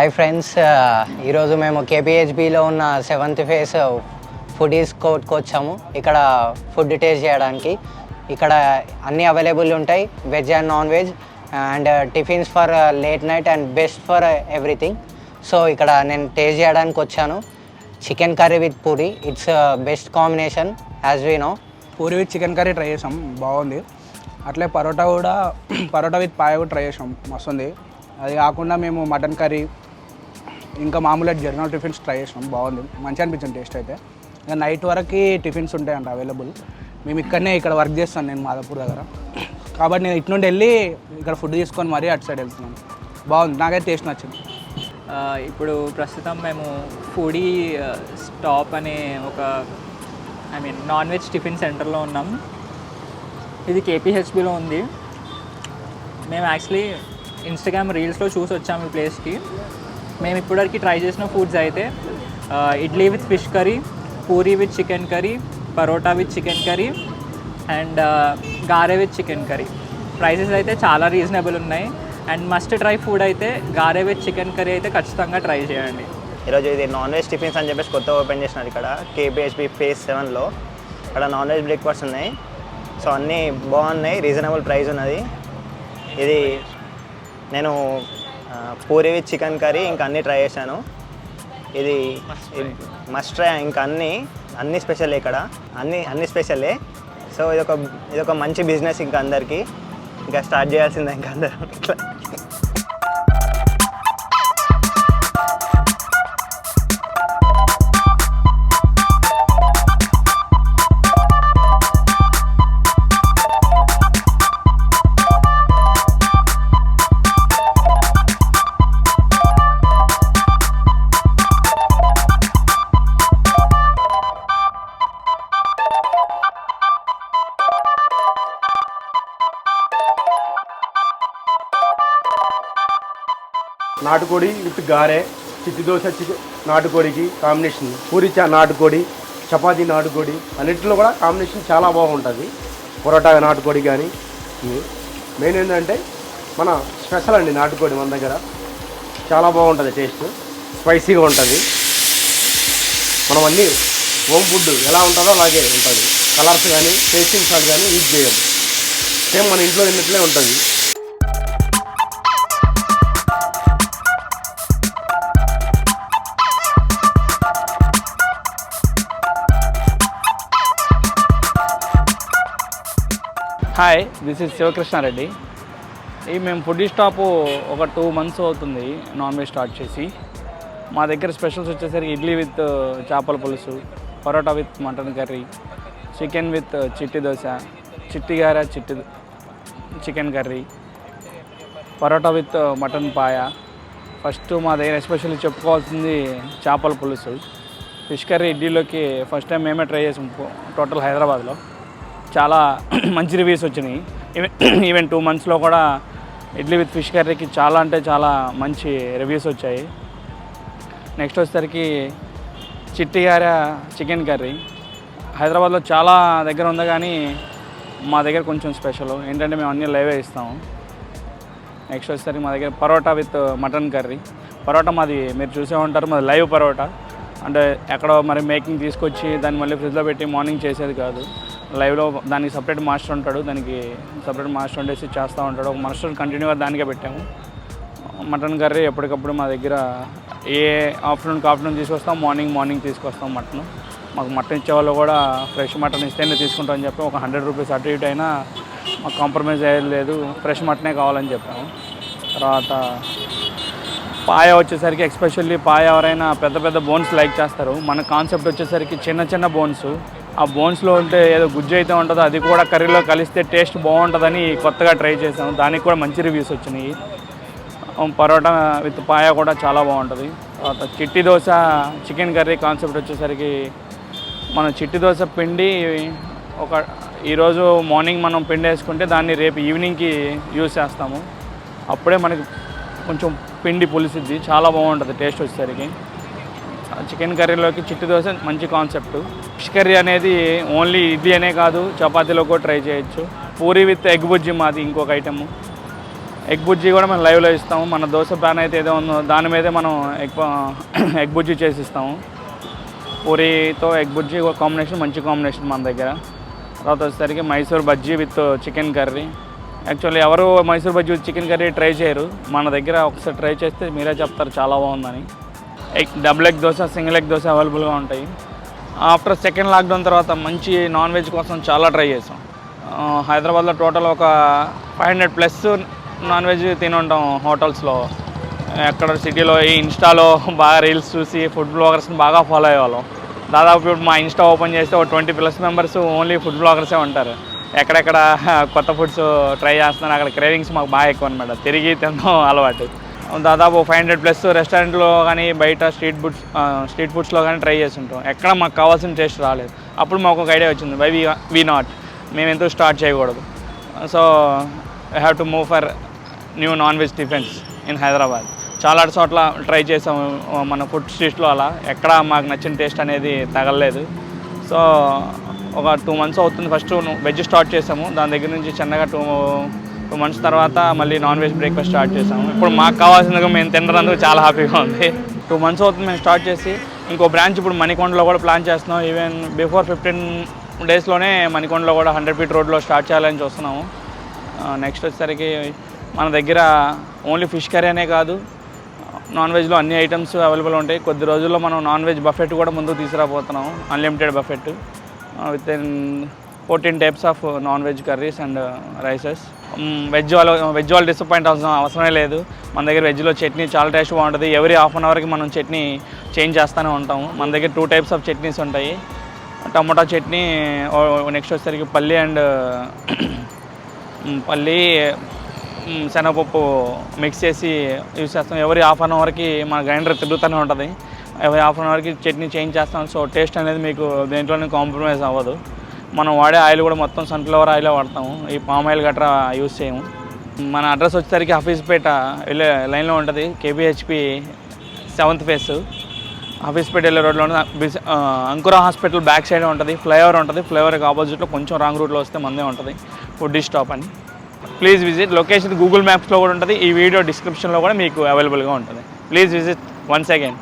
Hi friends, ఈరోజు మేము కేపీహెచ్బిలో ఉన్న 7th ఫేజ్ ఫుడీస్ కోర్ట్కి వచ్చాము. ఇక్కడ ఫుడ్ టేస్ట్ చేయడానికి. ఇక్కడ అన్నీ అవైలబుల్ ఉంటాయి, veg and non veg and tiffins for late night and best for everything. So ఇక్కడ నేను టేస్ట్ చేయడానికి వచ్చాను. Chicken curry with puri, it's best combination as we know. Puri with chicken curry try చేసాం, బాగుంది. అట్లే పరోటా విత్ పాయ కూడా ట్రై చేసాం, మస్తుంది. అది కాకుండా మేము మటన్ కర్రీ ఇంకా మామూలుగా జర్నల్ టిఫిన్స్ ట్రై చేసాం, బాగుంది, మంచిగా అనిపించింది టేస్ట్ అయితే. ఇంకా నైట్ వరకు టిఫిన్స్ ఉంటాయంట అవైలబుల్. మేము ఇక్కడ వర్క్ చేస్తాను, నేను మాదాపూర్ దగ్గర. కాబట్టి నేను ఇటు నుండి వెళ్ళి ఇక్కడ ఫుడ్ తీసుకొని మరీ అటు సైడ్ వెళ్తున్నాను. బాగుంది, నాకైతే టేస్ట్ నచ్చింది. ఇప్పుడు ప్రస్తుతం మేము ఫుడీ స్టాప్ అనే ఒక నాన్ వెజ్ టిఫిన్ సెంటర్లో ఉన్నాం. ఇది కేపీహెచ్బిలో ఉంది. మేము యాక్చువల్లీ ఇన్స్టాగ్రామ్ రీల్స్లో చూసి వచ్చాము ఈ ప్లేస్కి. మేము ఇప్పటివరకు ట్రై చేసిన ఫుడ్స్ అయితే idli with fish curry, puri with chicken curry, parotta with chicken curry and గారె విత్ చికెన్ కర్రీ. ప్రైసెస్ అయితే చాలా రీజనబుల్ ఉన్నాయి. అండ్ మస్ట్ ట్రై ఫుడ్ అయితే గారె విత్ చికెన్ కర్రీ అయితే ఖచ్చితంగా ట్రై చేయండి. ఈరోజు ఇది నాన్ వెజ్ టిఫిన్స్ అని చెప్పేసి కొత్తగా ఓపెన్ చేసినారు ఇక్కడ కేపీహెచ్బి ఫేజ్ 7లో. ఇక్కడ నాన్ వెజ్ బ్రేక్ఫాస్ట్ ఉన్నాయి. సో అన్నీ బాగున్నాయి, రీజనబుల్ ప్రైస్ ఉన్నది. ఇది నేను పూరి విత్ చికెన్ కర్రీ ఇంకా అన్నీ ట్రై చేశాను. ఇది మస్ట్ ట్రై. ఇంకా అన్నీ స్పెషల్ ఇక్కడ, అన్నీ స్పెషలే. సో ఇదొక మంచి బిజినెస్ ఇంకా అందరికీ. ఇంకా స్టార్ట్ చేయాల్సిందే ఇంకా అందరూ ఇట్లా. నాటుకోడి విత్ గారె, చిట్టి దోశ నాటుకోడికి కాంబినేషన్, పూరి నాటుకోడి, చపాతీ నాటుకోడి, అన్నింటిలో కూడా కాంబినేషన్ చాలా బాగుంటుంది. పొరోటా నాటుకోడి కానీ మెయిన్ ఏంటంటే మన స్పెషల్ అండి నాటుకోడి. మన దగ్గర చాలా బాగుంటుంది, టేస్ట్ స్పైసీగా ఉంటుంది. మనం అన్నీ హోమ్ ఫుడ్ ఎలా ఉంటుందో అలాగే ఉంటుంది. కలర్స్ కానీ టేస్టింగ్ సాల్ట్ కానీ యూజ్ చేయము, సేమ్ మన ఇంట్లో తిన్నట్లే ఉంటుంది. Hi, this is Sivakrishna Reddy. మేము ఫుడీ స్టాప్ ఒక 2 months అవుతుంది నాన్ వెజ్ స్టార్ట్ చేసి. మా దగ్గర స్పెషల్స్ వచ్చేసరికి ఇడ్లీ విత్ చేపల పులుసు, parotta with mutton curry, chicken with చిట్టి దోశ, చిట్టి గారె chicken curry, parotta with mutton paya. First మా దగ్గర ఎస్పెషల్లీ చెప్పుకోవాల్సింది చేపల పులుసు. ఫిష్ కర్రీ ఇడ్లీలోకి ఫస్ట్ టైం మేమే ట్రై చేసాం టోటల్ హైదరాబాద్లో. చాలా మంచి రివ్యూస్ వచ్చినాయి. ఈవెన్ 2 monthsలో కూడా ఇడ్లీ విత్ ఫిష్ కర్రీకి చాలా అంటే చాలా మంచి రివ్యూస్ వచ్చాయి. నెక్స్ట్ వచ్చేసరికి చిట్టి గారె చికెన్ కర్రీ హైదరాబాద్లో చాలా దగ్గర ఉంది, కానీ మా దగ్గర కొంచెం స్పెషల్ ఏంటంటే మేము అన్నీ లైవే ఇస్తాము. నెక్స్ట్ వచ్చేసరికి మా దగ్గర parotta with mutton curry. Parotta మాది మీరు చూసే ఉంటారు, మాది లైవ్ పరోటా. అంటే ఎక్కడో మరి మేకింగ్ తీసుకొచ్చి దాన్ని మళ్ళీ ఫ్రిడ్జ్లో పెట్టి మార్నింగ్ చేసేది కాదు. లైవ్లో దానికి సపరేట్ మాస్టర్ ఉంటాడు, దానికి సపరేట్ మాస్టర్ ఉండేసి చేస్తూ ఉంటాడు. ఒక మాస్టర్ కంటిన్యూగా దానికే పెట్టాము. మటన్ కర్రీ ఎప్పటికప్పుడు మా దగ్గర ఏ ఆఫ్టర్నూన్ తీసుకొస్తాం, మార్నింగ్ తీసుకొస్తాం మటన్. మాకు మటన్ ఇచ్చేవాళ్ళు కూడా ఫ్రెష్ మటన్ ఇస్తేనే తీసుకుంటామని చెప్పి ఒక 100 rupees అటు ఇటు అయినా మాకు కాంప్రమైజ్ అయ్యేది లేదు, ఫ్రెష్ మటనే కావాలని చెప్పాము. తర్వాత పాయ వచ్చేసరికి ఎస్పెషల్లీ పాయ ఎవరైనా పెద్ద బోన్స్ లైక్ చేస్తారు. మన కాన్సెప్ట్ వచ్చేసరికి చిన్న బోన్స్. ఆ బోన్స్లో ఉంటే ఏదో గుజ్జు అయితే ఉంటుందో అది కూడా కర్రీలో కలిస్తే టేస్ట్ బాగుంటుందని కొత్తగా ట్రై చేసాము. దానికి కూడా మంచి రివ్యూస్ వచ్చినాయి. పరోటా విత్ పాయ కూడా చాలా బాగుంటుంది. తర్వాత చిట్టి దోశ చికెన్ కర్రీ కాన్సెప్ట్ వచ్చేసరికి మనం చిట్టి దోశ పిండి ఈరోజు మార్నింగ్ మనం పిండి వేసుకుంటే దాన్ని రేపు ఈవినింగ్కి యూజ్ చేస్తాము. అప్పుడే మనకి కొంచెం పిండి పులిసిద్ది, చాలా బాగుంటుంది టేస్ట్ వచ్చేసరికి. చికెన్ కర్రీలోకి చిట్టి దోశ మంచి కాన్సెప్ట్. ఫిష్ కర్రీ అనేది ఓన్లీ ఇడ్లీ అనే కాదు, చపాతీలో కూడా ట్రై చేయొచ్చు. పూరి విత్ ఎగ్ బుజ్జి మాది ఇంకొక ఐటము. ఎగ్ బుజ్జి కూడా మనం లైవ్లో ఇస్తాము. మన దోశ ప్యాన్ అయితే ఏదో ఉందో దాని మీదే మనం ఎగ్ బుజ్జి చేసి ఇస్తాము. పూరీతో ఎగ్ బుజ్జి కాంబినేషన్ మంచి కాంబినేషన్ మన దగ్గర. తర్వాత వచ్చేసరికి Mysore bajji with chicken curry. Actually ఎవరు Mysore bajji with chicken curry try చేయరు, మన దగ్గర ఒకసారి ట్రై చేస్తే మీరే చెప్తారు చాలా బాగుందని. Double egg dosa, single egg dosa అవైలబుల్గా ఉంటాయి. ఆఫ్టర్ సెకండ్ లాక్డౌన్ తర్వాత మంచి నాన్ వెజ్ కోసం చాలా ట్రై చేసాం. హైదరాబాద్లో టోటల్ ఒక 500+ నాన్ వెజ్ తిని ఉంటాం హోటల్స్లో. ఎక్కడ సిటీలో ఈ ఇన్స్టాలో బాగా రీల్స్ చూసి ఫుడ్ బ్లాగర్స్ని బాగా ఫాలో అయ్యేవాళ్ళం. దాదాపు ఇప్పుడు మా ఇన్స్టా ఓపెన్ చేస్తే ఒక 20+ మెంబర్స్ ఓన్లీ ఫుడ్ బ్లాగర్సే ఉంటారు. ఎక్కడెక్కడ కొత్త ఫుడ్స్ ట్రై చేస్తున్నారు, అక్కడ క్రేవింగ్స్ మాకు బాగా ఎక్కువ అనమాట. తిరిగి తినడం అలవాటు. దాదాపు 500+ రెస్టారెంట్లో కానీ బయట స్ట్రీట్ ఫుడ్స్లో కానీ ట్రై చేస్తుంటాం. ఎక్కడ మాకు కావాల్సిన టేస్ట్ రాలేదు. అప్పుడు మాకు ఒక ఐడియా వచ్చింది, వై వీ నాట్, మేము ఎంతో స్టార్ట్ చేయకూడదు. So I have to move for new non veg tiffins in Hyderabad. చాలా చోట్ల ట్రై చేసాము మన ఫుడ్ స్ట్రీట్లో, అలా ఎక్కడ మాకు నచ్చిన టేస్ట్ అనేది తగలలేదు. సో ఒక 2 months అవుతుంది. ఫస్ట్ వెజ్ స్టార్ట్ చేసాము, దాని దగ్గర నుంచి చిన్నగా 2 months తర్వాత మళ్ళీ నాన్ వెజ్ బ్రేక్ఫాస్ట్ స్టార్ట్ చేసాము. ఇప్పుడు మాకు కావాల్సిందిగా మేము తినడానికి చాలా హ్యాపీగా ఉంది. 2 months అవుతుంది మేము స్టార్ట్ చేసి. ఇంకో బ్రాంచ్ ఇప్పుడు మణికొండలో కూడా ప్లాన్ చేస్తున్నాం. ఈవెన్ బిఫోర్ 15 daysలోనే మణికొండలో కూడా 100 feet రోడ్లో స్టార్ట్ చేయాలని చూస్తున్నాము. నెక్స్ట్ వచ్చేసరికి మన దగ్గర ఓన్లీ ఫిష్ కర్రీ అనే కాదు, నాన్ వెజ్లో అన్ని ఐటమ్స్ అవైలబుల్ ఉంటాయి. కొద్ది రోజుల్లో మనం నాన్ వెజ్ బఫెట్ కూడా ముందుకు తీసుకురాబోతున్నాం. Unlimited buffet with in 14 types of non veg curries and rices. Veg వాళ్ళు డిసప్పాయింట్ అవసరమే లేదు. మన దగ్గర వెజ్లో చట్నీ చాలా టేస్ట్ బాగుంటుంది. ఎవ్రీ హాఫ్ అన్ అవర్కి మనం చట్నీ చేంజ్ చేస్తూనే ఉంటాము. మన దగ్గర 2 types ఆఫ్ చట్నీస్ ఉంటాయి. టమాటా చట్నీ, నెక్స్ట్ వచ్చేసరికి పల్లి శనగపప్పు మిక్స్ చేసి యూస్ చేస్తాం. ఎవరి హాఫ్ అన్ అవర్కి మన గ్రైండర్ తిరుగుతూనే ఉంటుంది. ఎవరి హాఫ్ అన్ అవర్కి చట్నీ చేంజ్ చేస్తాం. సో టేస్ట్ అనేది మీకు దేంట్లోనే కాంప్రమైజ్ అవ్వదు. మనం వాడే ఆయిల్ కూడా మొత్తం సన్ఫ్లవర్ ఆయిలే వాడతాము, ఈ పామ్ ఆయిల్ గట్రా యూస్ చేయము. మన అడ్రస్ వచ్చేసరికి హఫీజ్పేట వెళ్ళే లైన్లో ఉంటుంది. KPHB 7th phase హఫీజ్పేట వెళ్ళే రోడ్లో ఉంటుంది. అంకురా హాస్పిటల్ బ్యాక్ సైడే ఉంటుంది. ఫ్లైఓవర్ ఉంటుంది. ఫ్లైఓవర్కి ఆపోజిట్లో కొంచెం రాంగ్ రూట్లో వస్తే మందే ఉంటుంది ఫుడీస్ స్టాప్ అని. Please visit. లొకేషన్ గూగుల్ మ్యాప్స్లో కూడా ఉంటుంది. ఈ వీడియో డిస్క్రిప్షన్లో కూడా మీకు అవైలబుల్గా ఉంటుంది. Please visit once again.